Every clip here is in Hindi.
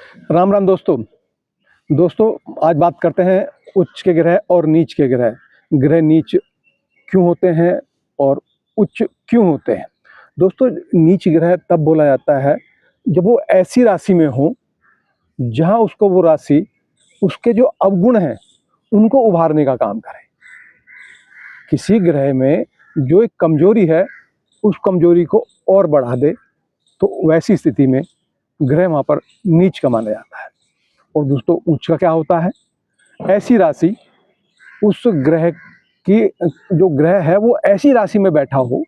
राम राम दोस्तों। आज बात करते हैं उच्च के ग्रह और नीच के ग्रह। ग्रह नीच क्यों होते हैं और उच्च क्यों होते हैं। दोस्तों, नीच ग्रह तब बोला जाता है जब वो ऐसी राशि में हो जहां उसको वो राशि उसके जो अवगुण हैं उनको उभारने का काम करे। किसी ग्रह में जो एक कमजोरी है उस कमजोरी को और बढ़ा दे तो वैसी स्थिति में ग्रह वहां पर नीच का माना जाता है। और दोस्तों, उच्च का क्या होता है? ऐसी राशि, उस ग्रह की जो ग्रह है वो ऐसी राशि में बैठा हो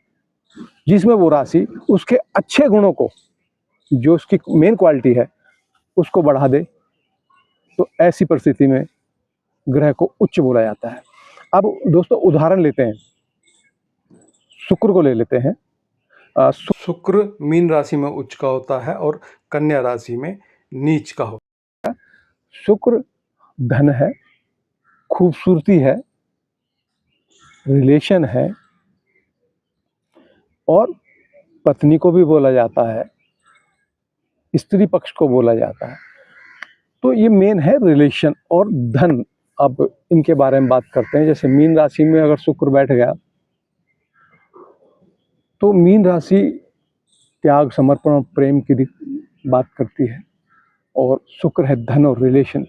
जिसमें वो राशि उसके अच्छे गुणों को, जो उसकी मेन क्वालिटी है, उसको बढ़ा दे। तो ऐसी परिस्थिति में ग्रह को उच्च बोला जाता है। अब दोस्तों उदाहरण लेते हैं, शुक्र को ले लेते हैं। शुक्र मीन राशि में उच्च का होता है और कन्या राशि में नीच का होता है। शुक्र धन है, खूबसूरती है, रिलेशन है और पत्नी को भी बोला जाता है, स्त्री पक्ष को बोला जाता है। तो ये मेन है रिलेशन और धन। अब इनके बारे में बात करते हैं। जैसे मीन राशि में अगर शुक्र बैठ गया तो मीन राशि त्याग, समर्पण और प्रेम की बात करती है और शुक्र है धन और रिलेशन।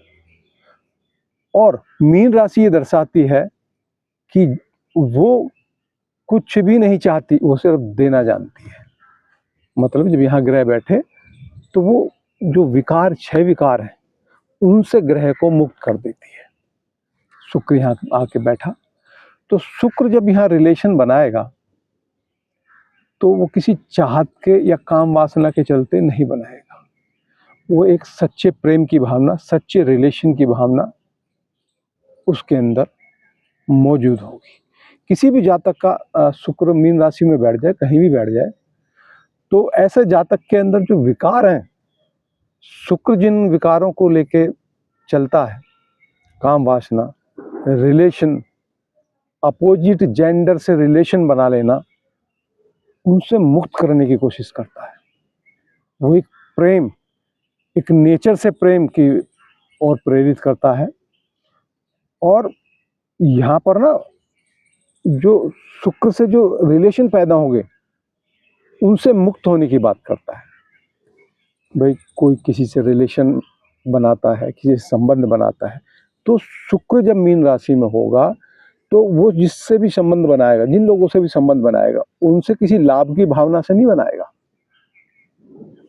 और मीन राशि ये दर्शाती है कि वो कुछ भी नहीं चाहती, वो सिर्फ देना जानती है। मतलब जब यहाँ ग्रह बैठे तो वो जो विकार, 6 विकार हैं, उनसे ग्रह को मुक्त कर देती है। शुक्र यहाँ आके बैठा तो शुक्र जब यहाँ रिलेशन बनाएगा तो वो किसी चाहत के या काम वासना के चलते नहीं बनाएगा। वो एक सच्चे प्रेम की भावना, सच्चे रिलेशन की भावना उसके अंदर मौजूद होगी। किसी भी जातक का शुक्र मीन राशि में बैठ जाए, कहीं भी बैठ जाए, तो ऐसे जातक के अंदर जो विकार हैं, शुक्र जिन विकारों को लेके चलता है, काम वासना, रिलेशन, अपोजिट जेंडर से रिलेशन बना लेना, उनसे मुक्त करने की कोशिश करता है। वो एक प्रेम, एक नेचर से प्रेम की ओर प्रेरित करता है। और यहाँ पर ना जो शुक्र से जो रिलेशन पैदा होंगे उनसे मुक्त होने की बात करता है। भाई कोई किसी से रिलेशन बनाता है, किसी से संबंध बनाता है, तो शुक्र जब मीन राशि में होगा तो वो जिससे भी संबंध बनाएगा, जिन लोगों से भी संबंध बनाएगा, उनसे किसी लाभ की भावना से नहीं बनाएगा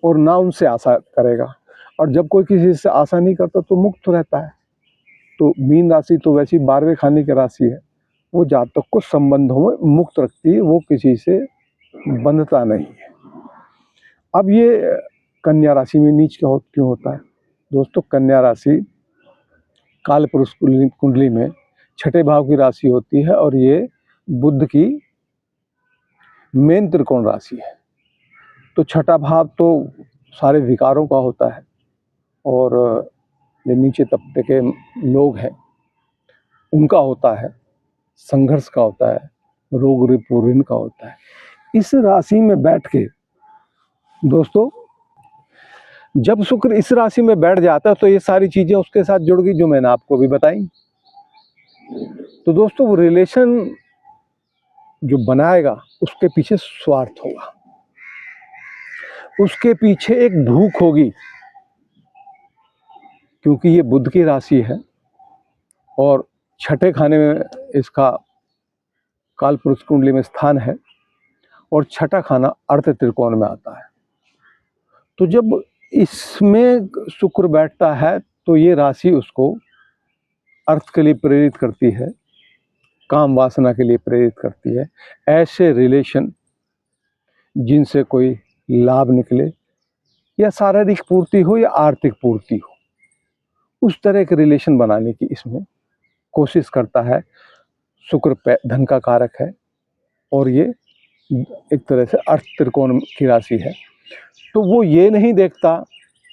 और ना उनसे आशा करेगा। और जब कोई किसी से आशा नहीं करता तो मुक्त रहता है। तो मीन राशि तो वैसी 12वें खाने की राशि है, वो जातक को संबंधों में मुक्त रखती है, वो किसी से बंधता नहीं है। अब ये कन्या राशि में नीच क्यों होता है? दोस्तों, कन्या राशि कालपुरुष कुंडली में 6ठे भाव की राशि होती है और ये बुध की मेन त्रिकोण राशि है। तो 6ठा भाव तो सारे विकारों का होता है और जो नीचे तबके के लोग हैं उनका होता है, संघर्ष का होता है, रोग रिपु ऋण का होता है। इस राशि में बैठ के दोस्तों, जब शुक्र इस राशि में बैठ जाता है तो ये सारी चीजें उसके साथ जुड़ गई जो मैंने आपको भी बताई। तो दोस्तों, वो रिलेशन जो बनाएगा उसके पीछे स्वार्थ होगा, उसके पीछे एक भूख होगी, क्योंकि ये बुध की राशि है और 6ठे खाने में इसका कालपुरुष कुंडली में स्थान है और 6ठा खाना अर्थ त्रिकोण में आता है। तो जब इसमें शुक्र बैठता है तो ये राशि उसको अर्थ के लिए प्रेरित करती है, काम वासना के लिए प्रेरित करती है। ऐसे रिलेशन जिनसे कोई लाभ निकले, या शारीरिक पूर्ति हो या आर्थिक पूर्ति हो, उस तरह के रिलेशन बनाने की इसमें कोशिश करता है। शुक्र धन का कारक है और ये एक तरह से अर्थ त्रिकोण की राशि है। तो वो ये नहीं देखता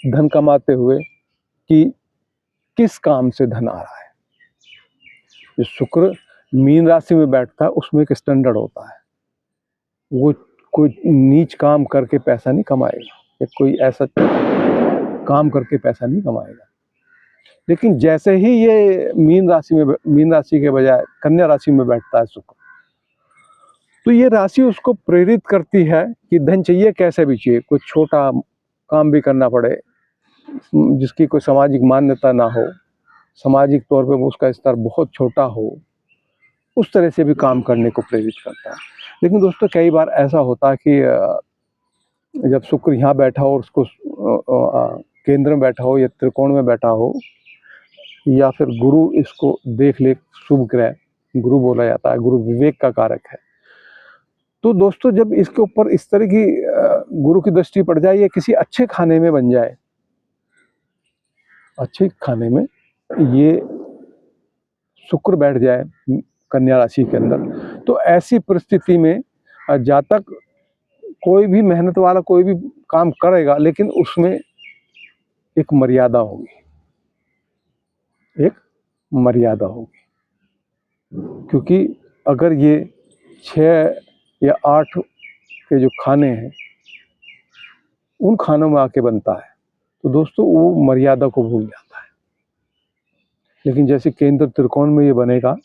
धन कमाते हुए कि किस काम से धन आ रहा है। जो शुक्र मीन राशि में बैठता है उसमें एक स्टैंडर्ड होता है, वो कोई नीच काम करके पैसा नहीं कमाएगा, या कोई ऐसा काम करके पैसा नहीं कमाएगा। लेकिन जैसे ही ये मीन राशि के बजाय कन्या राशि में बैठता है शुक्र, तो ये राशि उसको प्रेरित करती है कि धन चाहिए कैसे भी चाहिए, कुछ छोटा काम भी करना पड़े, जिसकी कोई सामाजिक मान्यता ना हो, सामाजिक तौर पे उसका स्तर बहुत छोटा हो, उस तरह से भी काम करने को प्रेरित करता है। लेकिन दोस्तों कई बार ऐसा होता है कि जब शुक्र यहाँ बैठा हो और उसको केंद्र में बैठा हो या त्रिकोण में बैठा हो, या फिर गुरु इसको देख ले, शुभ ग्रह गुरु बोला जाता है, गुरु विवेक का कारक है। तो दोस्तों जब इसके ऊपर इस तरह की गुरु की दृष्टि पड़ जाए, या किसी अच्छे खाने में बन जाए, अच्छे खाने में ये शुक्र बैठ जाए कन्या राशि के अंदर, तो ऐसी परिस्थिति में जातक कोई भी मेहनत वाला कोई भी काम करेगा, लेकिन उसमें एक मर्यादा होगी, एक मर्यादा होगी। क्योंकि अगर ये 6 या 8 के जो खाने हैं उन खानों में आके बनता है, तो दोस्तों वो मर्यादा को भूल जाता है। लेकिन जैसे केंद्र त्रिकोण में ये बनेगा,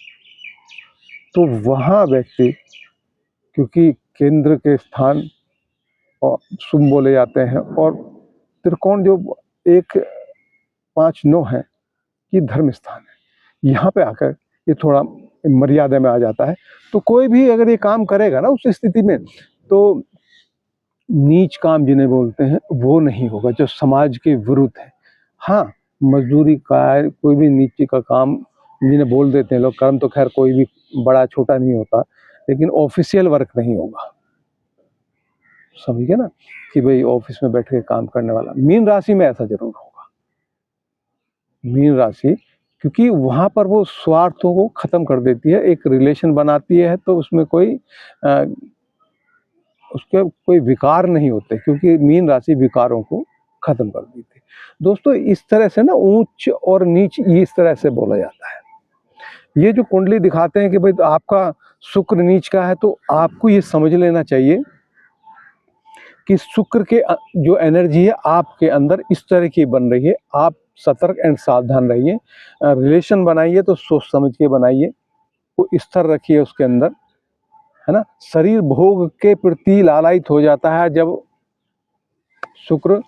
तो वहाँ व्यक्ति, क्योंकि केंद्र के स्थान और शुभ बोले जाते हैं, और त्रिकोण जो 1, 5, 9 है, ये धर्म स्थान है, यहाँ पे आकर ये थोड़ा मर्यादा में आ जाता है। तो कोई भी अगर ये काम करेगा ना उस स्थिति में, तो नीच काम जिन्हें बोलते हैं वो नहीं होगा, जो समाज के विरुद्ध है। हाँ, मजदूरी का कोई भी नीचे का काम जिन्हें बोल देते हैं लोग, कर्म तो खैर कोई भी बड़ा छोटा नहीं होता, लेकिन ऑफिशियल वर्क नहीं होगा, समझिए ना, कि भाई ऑफिस में बैठ के काम करने वाला। मीन राशि में ऐसा जरूर होगा, मीन राशि, क्योंकि वहाँ पर वो स्वार्थों को खत्म कर देती है, एक रिलेशन बनाती है, तो उसमें उसके कोई विकार नहीं होते, क्योंकि मीन राशि विकारों को खत्म कर देती है। दोस्तों इस तरह से ना ऊंच और नीच इस तरह से बोला जाता है। ये जो कुंडली दिखाते हैं कि भाई आपका शुक्र नीच का है, तो आपको ये समझ लेना चाहिए कि शुक्र के जो एनर्जी है आपके अंदर इस तरह की बन रही है। आप सतर्क एंड सावधान रहिए, रिलेशन बनाइए तो सोच समझ के बनाइए, को स्थिर रखिए उसके अंदर, है ना। शरीर भोग के प्रति लालायित हो जाता है जब शुक्र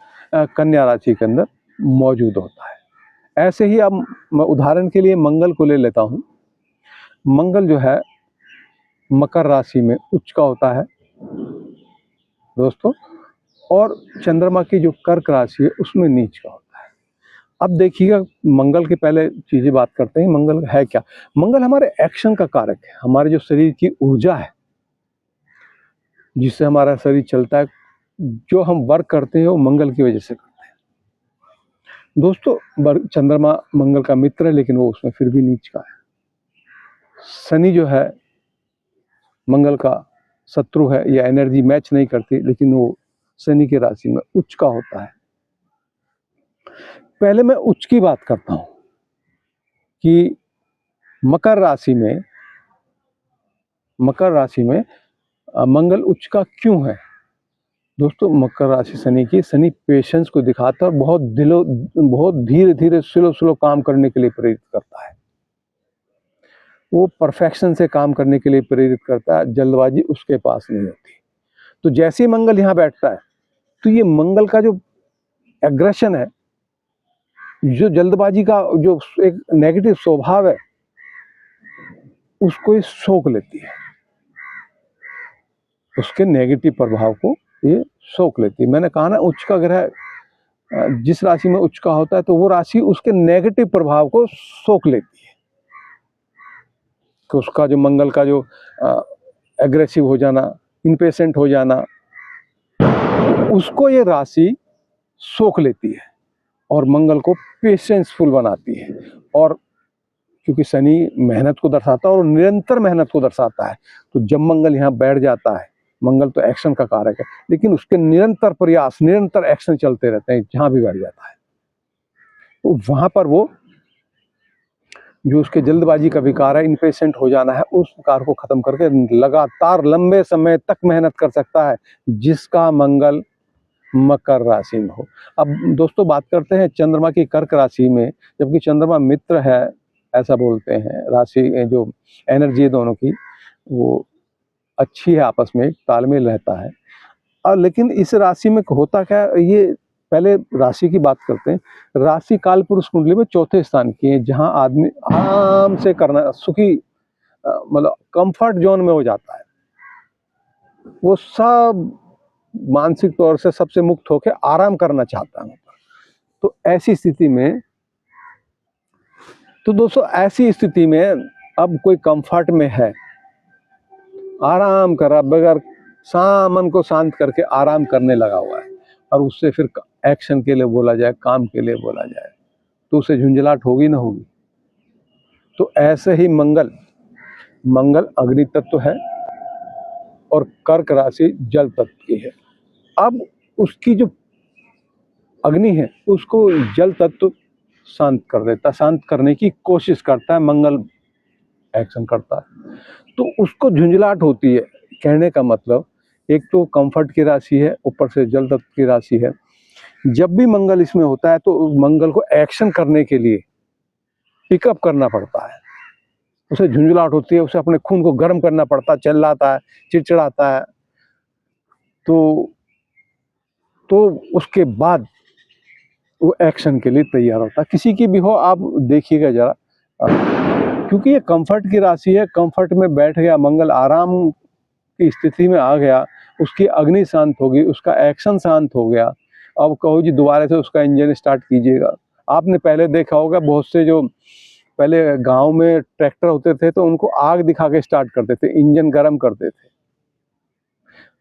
कन्या राशि के अंदर मौजूद होता है। ऐसे ही अब मैं उदाहरण के लिए मंगल को ले लेता हूँ। मंगल जो है मकर राशि में उच्च का होता है दोस्तों, और चंद्रमा की जो कर्क राशि है उसमें नीच का होता है। अब देखिएगा, मंगल के पहले चीज़ें बात करते हैं। मंगल है क्या? मंगल हमारे एक्शन का कारक है, हमारे जो शरीर की ऊर्जा है जिससे हमारा शरीर चलता है, जो हम वर्क करते हैं वो मंगल की वजह से करते हैं दोस्तों। चंद्रमा मंगल का मित्र है, लेकिन वो उसमें फिर भी नीच का है। शनि जो है मंगल का शत्रु है, या एनर्जी मैच नहीं करती, लेकिन वो शनि की राशि में उच्च का होता है। पहले मैं उच्च की बात करता हूं कि मकर राशि में मंगल उच्च का क्यों है दोस्तों। मकर राशि शनि की, शनि पेशेंस को दिखाता है, बहुत धीरे धीरे स्लो काम करने के लिए प्रेरित करता है। वो परफेक्शन से काम करने के लिए प्रेरित करता है, जल्दबाजी उसके पास नहीं होती। तो जैसे ही मंगल यहाँ बैठता है, तो ये मंगल का जो एग्रेशन है, जो जल्दबाजी का जो एक नेगेटिव स्वभाव है, उसको ये सोख लेती है, उसके नेगेटिव प्रभाव को ये सोख लेती है। मैंने कहा ना, उच्च का ग्रह जिस राशि में उच्च का होता है, तो वो राशि उसके नेगेटिव प्रभाव को सोख लेती है, कि उसका जो मंगल का जो एग्रेसिव हो जाना, इम्पेशेंट हो जाना, उसको ये राशि सोख लेती है और मंगल को पेशेंसफुल बनाती है। और क्योंकि शनि मेहनत को दर्शाता है और निरंतर मेहनत को दर्शाता है, तो जब मंगल यहाँ बैठ जाता है, मंगल तो एक्शन का कारक है, लेकिन उसके निरंतर प्रयास, निरंतर एक्शन चलते रहते हैं जहाँ भी बैठ जाता है। तो वहाँ पर वो जो उसके जल्दबाजी का विकार है, इम्पेशेंट हो जाना है, उस विकार को खत्म करके लगातार लंबे समय तक मेहनत कर सकता है, जिसका मंगल मकर राशि में हो। अब दोस्तों बात करते हैं चंद्रमा की कर्क राशि में, जबकि चंद्रमा मित्र है ऐसा बोलते हैं, राशि जो एनर्जी है दोनों की वो अच्छी है, आपस में तालमेल रहता है। और लेकिन इस राशि में होता क्या है, ये पहले राशि की बात करते हैं। राशि काल पुरुष कुंडली में चौथे स्थान की है, जहाँ आदमी आराम से करना सुखी मतलब कंफर्ट जोन में हो जाता है, वो सब मानसिक तौर से सबसे मुक्त होकर आराम करना चाहता है। तो ऐसी स्थिति में, तो दोस्तों ऐसी स्थिति में अब कोई कंफर्ट में है, आराम कर रहा, बगैर मन को शांत करके आराम करने लगा हुआ है, और उससे फिर एक्शन के लिए बोला जाए, काम के लिए बोला जाए, तो उसे झुंझलाहट होगी ना होगी। तो ऐसे ही मंगल अग्नि तत्व है और कर्क राशि जल तत्व की है। अब उसकी जो अग्नि है उसको जल तत्व शांत कर देता, शांत करने की कोशिश करता है, मंगल एक्शन करता है, तो उसको झुंझलाहट होती है। कहने का मतलब, एक तो कंफर्ट की राशि है, ऊपर से जल तत्व की राशि है। जब भी मंगल इसमें होता है तो मंगल को एक्शन करने के लिए पिकअप करना पड़ता है, उसे झुंझलाहट होती है, उसे अपने खून को गर्म करना पड़ता है, चिल्लाता है, चिड़चिड़ाता है। तो उसके बाद वो एक्शन के लिए तैयार होता है। किसी की भी हो, आप देखिएगा जरा, क्योंकि ये कंफर्ट की राशि है, कंफर्ट में बैठ गया मंगल, आराम की स्थिति में आ गया, उसकी अग्नि शांत होगी, उसका एक्शन शांत हो गया। अब कहो जी दोबारा से उसका इंजन स्टार्ट कीजिएगा। आपने पहले देखा होगा, बहुत से जो पहले गांव में ट्रैक्टर होते थे तो उनको आग दिखा के स्टार्ट करते थे, इंजन गर्म करते थे।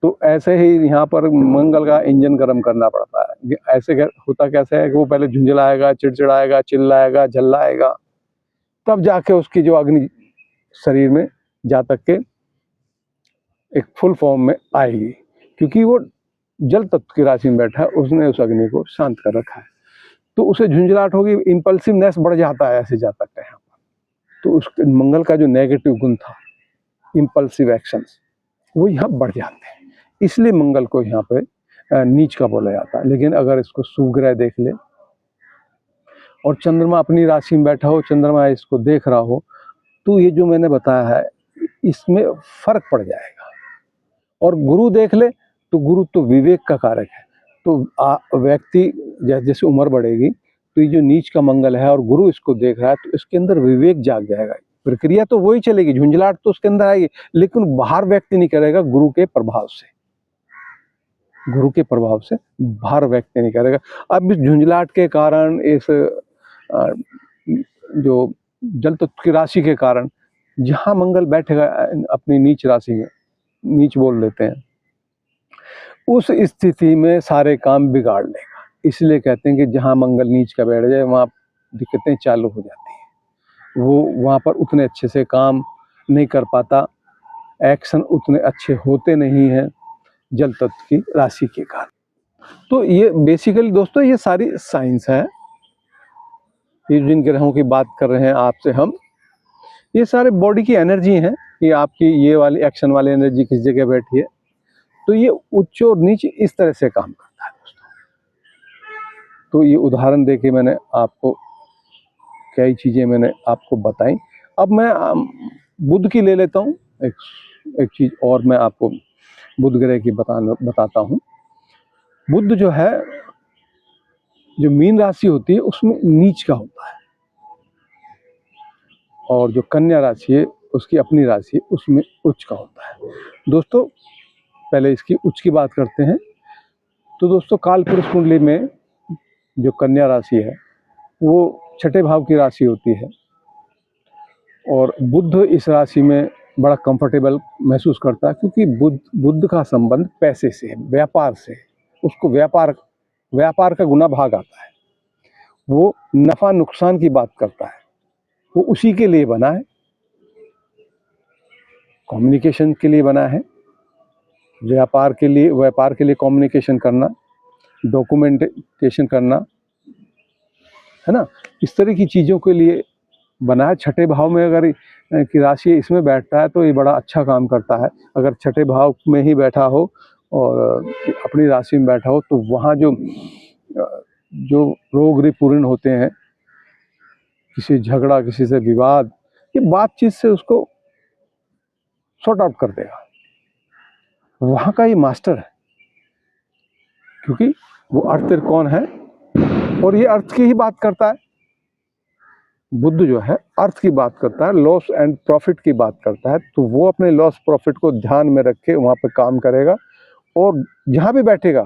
तो ऐसे ही यहाँ पर मंगल का इंजन गर्म करना पड़ता है। ऐसे होता कैसे है कि वो पहले झुंझलाएगा, चिड़चिड़ाएगा, चिल्लाएगा, झल्लाएगा, तब जाके उसकी जो अग्नि शरीर में जा तक के एक फुल फॉर्म में आएगी, क्योंकि वो जल तत्व की राशि में बैठा है, उसने उस अग्नि को शांत कर रखा है। तो उसे झुंझलाहट होगी, इंपल्सिवनेस बढ़ जाता है ऐसे जा तक है यहाँ पर। तो उस मंगल का जो नेगेटिव गुण था, इंपल्सिव एक्शंस, वो यहाँ बढ़ जाते हैं। इसलिए मंगल को यहाँ पे नीच का बोला जाता है। लेकिन अगर इसको सुग्रह देख ले और चंद्रमा अपनी राशि में बैठा हो, चंद्रमा इसको देख रहा हो, तो ये जो मैंने बताया है इसमें फर्क पड़ जाएगा। और गुरु देख ले तो गुरु तो विवेक का कारक है। तो व्यक्ति जैसे उम्र बढ़ेगी तो ये जो नीच का मंगल है और गुरु इसको देख रहा है, तो इसके अंदर विवेक जाग जाएगा। प्रक्रिया तो वही चलेगी, झुंझलाहट तो उसके अंदर आएगी, लेकिन बाहर व्यक्ति नहीं करेगा, गुरु के प्रभाव से बाहर व्यक्ति नहीं करेगा। अब इस झुंझलाहट के कारण, इस जो जल तत्व की राशि के कारण, जहाँ मंगल बैठेगा अपनी नीच राशि में, नीच बोल लेते हैं, उस स्थिति में सारे काम बिगाड़ लेगा। इसलिए कहते हैं कि जहाँ मंगल नीच का बैठ जाए वहाँ दिक्कतें चालू हो जाती हैं। वो वहाँ पर उतने अच्छे से काम नहीं कर पाता, एक्शन उतने अच्छे होते नहीं हैं जल तत्व की राशि के कारण। तो ये बेसिकली दोस्तों ये सारी साइंस है, ये जिन ग्रहों की बात कर रहे हैं आपसे हम, ये सारे बॉडी की एनर्जी हैं कि आपकी ये वाली एक्शन वाली एनर्जी किस जगह बैठी है। तो ये उच्च और नीच इस तरह से काम करता है दोस्तों। तो ये उदाहरण देके मैंने आपको कई चीज़ें मैंने आपको बताई। अब मैं बुध की ले लेता हूँ, एक चीज़ और मैं आपको बुध ग्रह की बताता हूँ। बुध जो है, जो मीन राशि होती है उसमें नीच का होता है, और जो कन्या राशि है उसकी अपनी राशि उसमें उच्च का होता है। दोस्तों पहले इसकी उच्च की बात करते हैं। तो दोस्तों काल पुरुष कुंडली में जो कन्या राशि है वो छठे भाव की राशि होती है, और बुध इस राशि में बड़ा कंफर्टेबल महसूस करता है, क्योंकि बुध का संबंध पैसे से है, व्यापार से। उसको व्यापार का गुना भाग आता है, वो नफा नुकसान की बात करता है, वो उसी के लिए बना है, कम्युनिकेशन के लिए बना है, व्यापार के लिए कम्युनिकेशन करना, डॉक्यूमेंटेशन करना, है ना, इस तरह की चीज़ों के लिए बना है। छठे भाव में अगर की राशि इसमें बैठता है तो ये बड़ा अच्छा काम करता है। अगर छठे भाव में ही बैठा हो और अपनी राशि में बैठा हो तो वहाँ जो रोग रिपूर्ण होते हैं, किसी झगड़ा, किसी से विवाद, ये बातचीत से उसको सॉर्ट आउट कर देगा। वहाँ का ये मास्टर है, क्योंकि वो अर्थ त्रिकोण है और ये अर्थ की ही बात करता है। बुद्ध जो है अर्थ की बात करता है, लॉस एंड प्रॉफिट की बात करता है। तो वो अपने लॉस प्रॉफिट को ध्यान में रख के वहाँ पे काम करेगा और जहाँ भी बैठेगा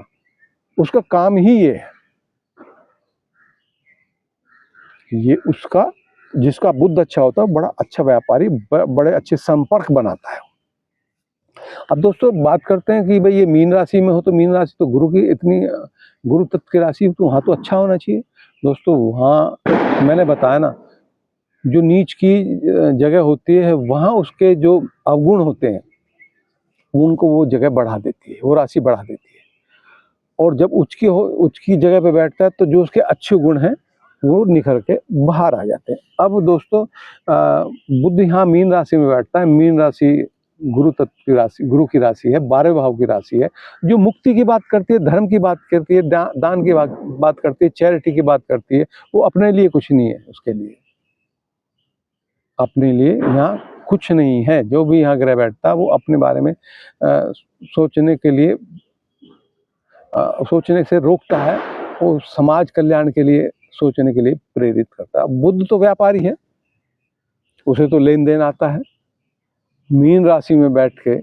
उसका काम ही ये है। ये उसका, जिसका बुद्ध अच्छा होता है, बड़ा अच्छा व्यापारी, बड़े अच्छे संपर्क बनाता है। अब दोस्तों बात करते हैं कि भाई ये मीन राशि में हो तो मीन राशि तो गुरु की, इतनी गुरु तत्व की राशि, तो वहाँ तो अच्छा होना चाहिए। दोस्तों वहाँ मैंने बताया ना, जो नीच की जगह होती है वहाँ उसके जो अवगुण होते हैं उनको वो जगह बढ़ा देती है, वो राशि बढ़ा देती है। और जब उच्च की जगह पे बैठता है तो जो उसके अच्छे गुण हैं वो निखर के बाहर आ जाते हैं। अब दोस्तों बुद्ध यहाँ मीन राशि में बैठता है। मीन राशि गुरु तत्व की राशि, गुरु की राशि है, 12वें भाव की राशि है, जो मुक्ति की बात करती है, धर्म की बात करती है, दान की बात करती है, चैरिटी की बात करती है। वो अपने लिए कुछ नहीं है, उसके लिए अपने लिए यहाँ कुछ नहीं है। जो भी यहाँ ग्रह बैठता है वो अपने बारे में सोचने के लिए सोचने से रोकता है, वो समाज कल्याण के लिए सोचने के लिए प्रेरित करता है। बुद्ध तो व्यापारी है, उसे तो लेन देन आता है। मीन राशि में बैठ के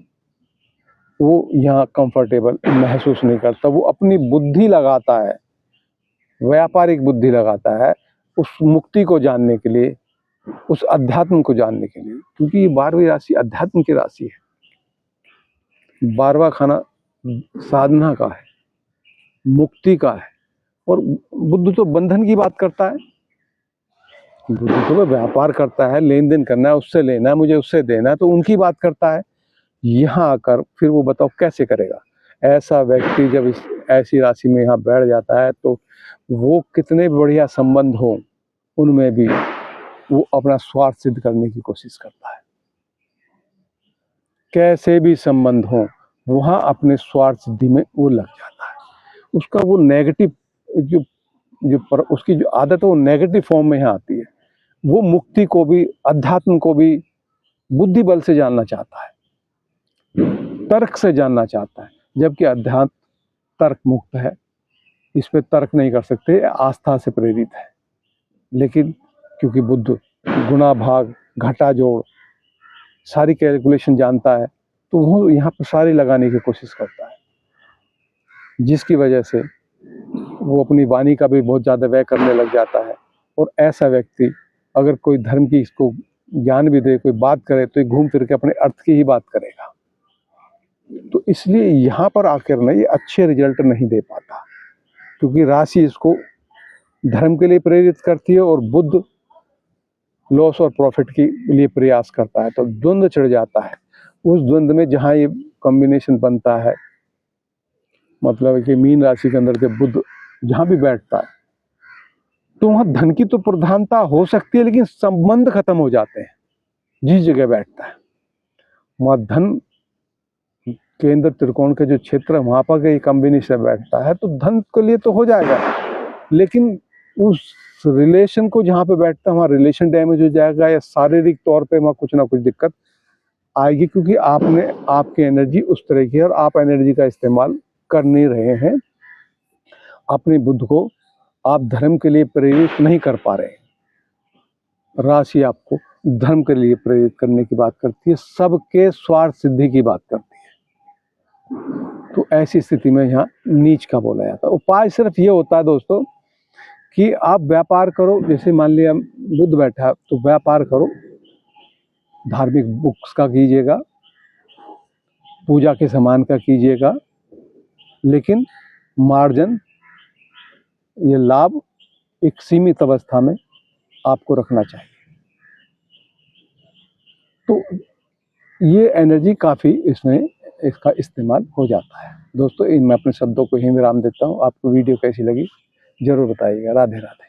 वो यहाँ कंफर्टेबल महसूस नहीं करता, वो अपनी बुद्धि लगाता है, व्यापारिक बुद्धि लगाता है उस मुक्ति को जानने के लिए, उस अध्यात्म को जानने के लिए। क्योंकि ये 12वीं राशि अध्यात्म की राशि है। 12वां खाना साधना का है, मुक्ति का है। और बुद्ध तो बंधन की बात करता है। बुद्ध तो व्यापार करता है, लेन देन करना है, उससे लेना है, मुझे उससे देना है, तो उनकी बात करता है। यहाँ आकर फिर वो बताओ कैसे करेगा। ऐसा व्यक्ति जब इस ऐसी राशि में यहाँ बैठ जाता है तो वो कितने बढ़िया संबंध हो उनमें भी वो अपना स्वार्थ सिद्ध करने की कोशिश करता है। कैसे भी संबंध हो वहाँ अपने स्वार्थ सिद्धि में वो लग जाता है। उसका वो नेगेटिव उसकी जो आदत है वो नेगेटिव फॉर्म में यहाँ आती है। वो मुक्ति को भी, अध्यात्म को भी बुद्धि बल से जानना चाहता है, तर्क से जानना चाहता है, जबकि अध्यात्म तर्क मुक्त है, इस पे तर्क नहीं कर सकते, आस्था से प्रेरित है। लेकिन क्योंकि बुद्ध गुना भाग, घटा जोड़, सारी कैलकुलेशन जानता है, तो वो यहाँ पर सारी लगाने की कोशिश करता है, जिसकी वजह से वो अपनी वाणी का भी बहुत ज़्यादा व्यय करने लग जाता है। और ऐसा व्यक्ति अगर कोई धर्म की इसको ज्ञान भी दे, कोई बात करे, तो घूम फिर के अपने अर्थ की ही बात करेगा। तो इसलिए यहाँ पर आकर ना ये अच्छे रिजल्ट नहीं दे पाता, क्योंकि राशि इसको धर्म के लिए प्रेरित करती है और बुद्ध लॉस और प्रॉफिट के लिए प्रयास करता है। तो द्वंद्व चढ़ जाता है। उस द्वंद्व में जहाँ ये कॉम्बिनेशन बनता है, मतलब कि मीन राशि के अंदर जब बुद्ध जहाँ भी बैठता है तो वहाँ धन की तो प्रधानता हो सकती है, लेकिन संबंध खत्म हो जाते हैं। जिस जगह बैठता है वहाँ धन केंद्र त्रिकोण के जो क्षेत्र है वहाँ पर ये कॉम्बिनेशन बैठता है, तो धन के लिए तो हो जाएगा, लेकिन उस रिलेशन को जहाँ पे बैठता है वहाँ रिलेशन डैमेज हो जाएगा, या शारीरिक तौर पे वहाँ कुछ ना कुछ दिक्कत आएगी, क्योंकि आपकी एनर्जी उस तरह की है और आप एनर्जी का इस्तेमाल कर नहीं रहे हैं। अपनी बुद्ध को आप धर्म के लिए प्रेरित नहीं कर पा रहे। राशि आपको धर्म के लिए प्रेरित करने की बात करती है, सबके स्वार्थ सिद्धि की बात करती है। तो ऐसी स्थिति में यहाँ नीच का बोला जाता है। उपाय सिर्फ ये होता है दोस्तों कि आप व्यापार करो। जैसे मान लिया बुद्ध बैठा तो व्यापार करो, धार्मिक बुक्स का कीजिएगा, पूजा के सामान का कीजिएगा, लेकिन मार्जिन, ये लाभ एक सीमित अवस्था में आपको रखना चाहिए। तो ये एनर्जी काफ़ी इसमें इसका इस्तेमाल हो जाता है। दोस्तों मैं अपने शब्दों को यहीं विराम देता हूँ। आपको वीडियो कैसी लगी ज़रूर बताइएगा। राधे राधे।